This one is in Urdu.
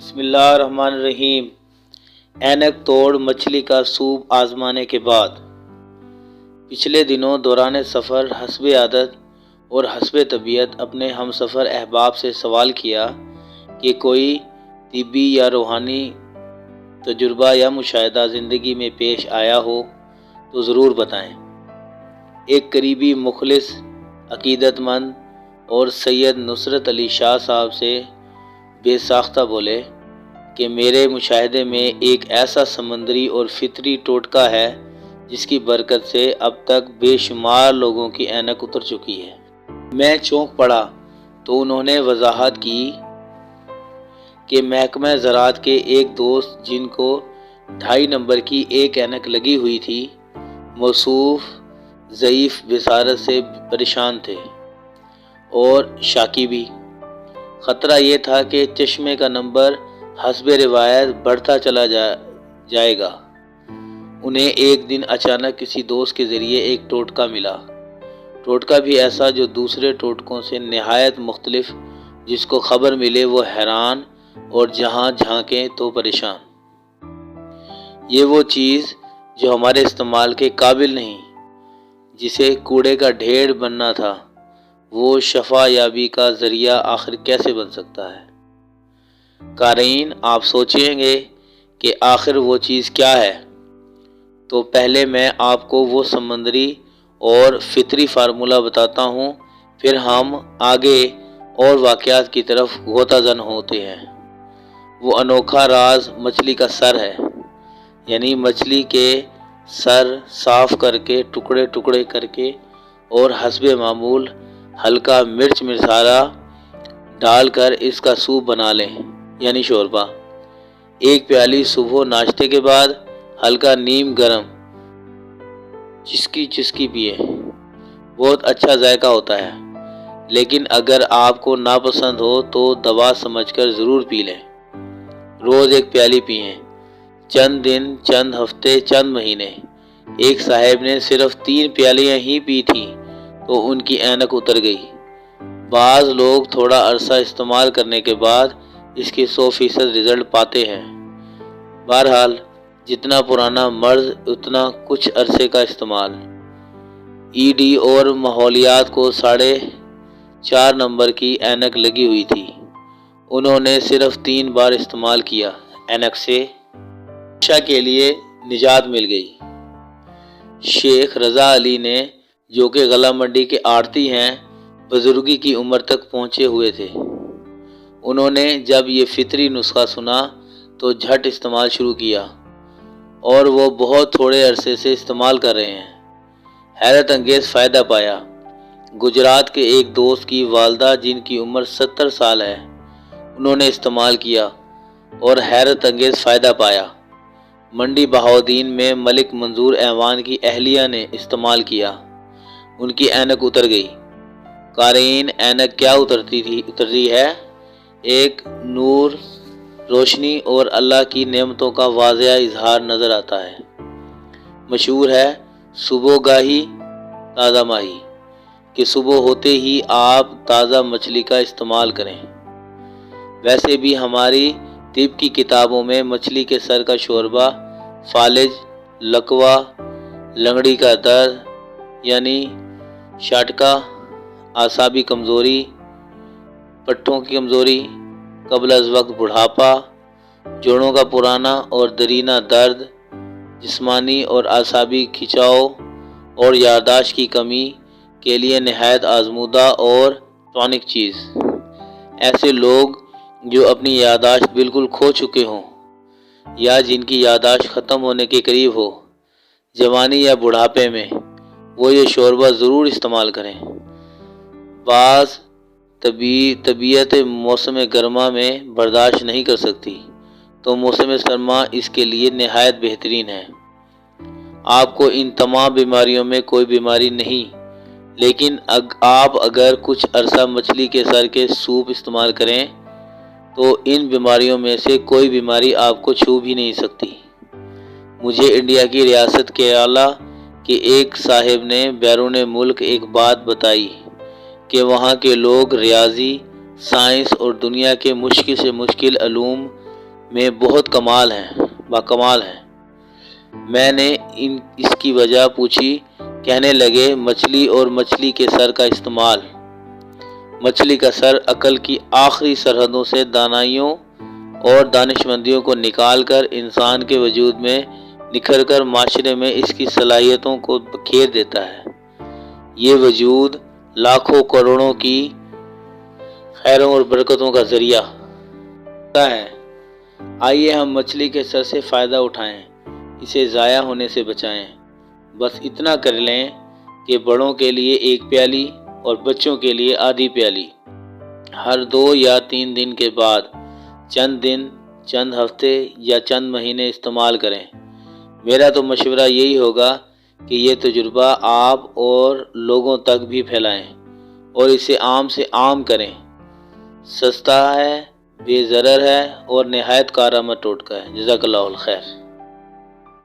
بسم اللہ الرحمن الرحیم۔ اینک توڑ مچھلی کا سوپ آزمانے کے بعد پچھلے دنوں دوران سفر حسب عادت اور حسب طبیعت اپنے ہم سفر احباب سے سوال کیا کہ کوئی طبی یا روحانی تجربہ یا مشاہدہ زندگی میں پیش آیا ہو تو ضرور بتائیں۔ ایک قریبی مخلص عقیدت مند اور سید نصرت علی شاہ صاحب سے بے ساختہ بولے کہ میرے مشاہدے میں ایک ایسا سمندری اور فطری ٹوٹکا ہے جس کی برکت سے اب تک بے شمار لوگوں کی اینک اتر چکی ہے۔ میں چونک پڑا تو انہوں نے وضاحت کی کہ محکمہ زراعت کے ایک دوست جن کو 2.5 نمبر کی ایک اینک لگی ہوئی تھی، موصوف ضعیف بصارت سے پریشان تھے اور شاکی بھی۔ خطرہ یہ تھا کہ چشمے کا نمبر حسب روایت بڑھتا چلا جائے گا۔ انہیں ایک دن اچانک کسی دوست کے ذریعے ایک ٹوٹکا ملا، ٹوٹکا بھی ایسا جو دوسرے ٹوٹکوں سے نہایت مختلف، جس کو خبر ملے وہ حیران اور جہاں جھانکیں تو پریشان۔ یہ وہ چیز جو ہمارے استعمال کے قابل نہیں، جسے کوڑے کا ڈھیر بننا تھا، وہ شفا یابی کا ذریعہ آخر کیسے بن سکتا ہے؟ قارئین، آپ سوچیں گے کہ آخر وہ چیز کیا ہے؟ تو پہلے میں آپ کو وہ سمندری اور فطری فارمولہ بتاتا ہوں، پھر ہم آگے اور واقعات کی طرف غوطہ زن ہوتے ہیں۔ وہ انوکھا راز مچھلی کا سر ہے، یعنی مچھلی کے سر صاف کر کے ٹکڑے ٹکڑے کر کے اور حسب معمول ہلکا مرچ مسالہ ڈال کر اس کا سوپ بنا لیں، یعنی شوربہ۔ ایک پیالی صبح ناشتے کے بعد ہلکا نیم گرم چسکی پیئیں، بہت اچھا ذائقہ ہوتا ہے، لیکن اگر آپ کو ناپسند ہو تو دوا سمجھ کر ضرور پی لیں۔ روز ایک پیالی پئیں، چند دن، چند ہفتے، چند مہینے۔ ایک صاحب نے صرف 3 پیالیاں ہی پی تھیں تو ان کی اینک اتر گئی۔ بعض لوگ تھوڑا عرصہ استعمال کرنے کے بعد اس کی 100% رزلٹ پاتے ہیں۔ بہرحال جتنا پرانا مرض اتنا کچھ عرصے کا استعمال۔ ای ڈی اور ماحولیات کو 4.5 نمبر کی اینک لگی ہوئی تھی، انہوں نے صرف 3 بار استعمال کیا، اینک سے ہمیشہ کے لیے نجات مل گئی۔ شیخ رضا علی نے، جو کہ غلہ منڈی کے آڑتی ہیں، بزرگی کی عمر تک پہنچے ہوئے تھے۔ انہوں نے جب یہ فطری نسخہ سنا تو جھٹ استعمال شروع کیا اور وہ بہت تھوڑے عرصے سے استعمال کر رہے ہیں۔ حیرت انگیز فائدہ پایا۔ گجرات کے ایک دوست کی والدہ جن کی عمر 70 سال ہے، انہوں نے استعمال کیا اور حیرت انگیز فائدہ پایا۔ منڈی بہاؤدین میں ملک منظور ایوان کی اہلیہ نے استعمال کیا، ان کی اینک اتر گئی۔ قارئین، اینک کیا اترتی ہے؟ ایک نور، روشنی اور اللہ کی نعمتوں کا واضح اظہار نظر آتا ہے۔ مشہور ہے صبح گاہی تازہ ماہی، کہ صبح ہوتے ہی آپ تازہ مچھلی کا استعمال کریں۔ ویسے بھی ہماری طب کی کتابوں میں مچھلی کے سر کا شوربہ فالج، لکوہ، لنگڑی کا درد یعنی شاٹکا، اعصابی کمزوری، پٹھوں کی کمزوری، قبل از وقت بڑھاپا، جوڑوں کا پرانا اور دیرینہ درد، جسمانی اور اعصابی کھنچاؤ اور یادداشت کی کمی کے لیے نہایت آزمودہ اور ٹانک چیز۔ ایسے لوگ جو اپنی یادداشت بالکل کھو چکے ہوں یا جن کی یادداشت ختم ہونے کے قریب ہو، جوانی یا بڑھاپے میں، وہ یہ شوربہ ضرور استعمال کریں۔ بعض طبیعت موسم گرما میں برداشت نہیں کر سکتی تو موسم سرما اس کے لیے نہایت بہترین ہے۔ آپ کو ان تمام بیماریوں میں کوئی بیماری نہیں، لیکن آپ اگر کچھ عرصہ مچھلی کے سر کے سوپ استعمال کریں تو ان بیماریوں میں سے کوئی بیماری آپ کو چھو بھی نہیں سکتی۔ مجھے انڈیا کی ریاست کیرالہ کے ایک صاحب نے بیرون ملک ایک بات بتائی کہ وہاں کے لوگ ریاضی، سائنس اور دنیا کے مشکل سے مشکل علوم میں بہت باکمال ہیں۔ میں نے اس کی وجہ پوچھی، کہنے لگے مچھلی اور مچھلی کے سر کا استعمال۔ مچھلی کا سر عقل کی آخری سرحدوں سے دانائیوں اور دانشمندیوں کو نکال کر انسان کے وجود میں نکھر کر معاشرے میں اس کی صلاحیتوں کو بکھیر دیتا ہے۔ یہ وجود لاکھوں کروڑوں کی خیروں اور برکتوں کا ذریعہ ہے۔ آئیے ہم مچھلی کے سر سے فائدہ اٹھائیں، اسے ضائع ہونے سے بچائیں۔ بس اتنا کر لیں کہ بڑوں کے لیے 1 پیالی اور بچوں کے لیے آدھی پیالی ہر 2 یا 3 دن کے بعد چند دن، چند ہفتے یا چند مہینے استعمال کریں۔ میرا تو مشورہ یہی ہوگا کہ یہ تجربہ آپ اور لوگوں تک بھی پھیلائیں اور اسے عام سے عام کریں۔ سستا ہے، بے ضرر ہے اور نہایت کارآمد ٹوٹکا ہے۔ جزاک اللہ الخیر۔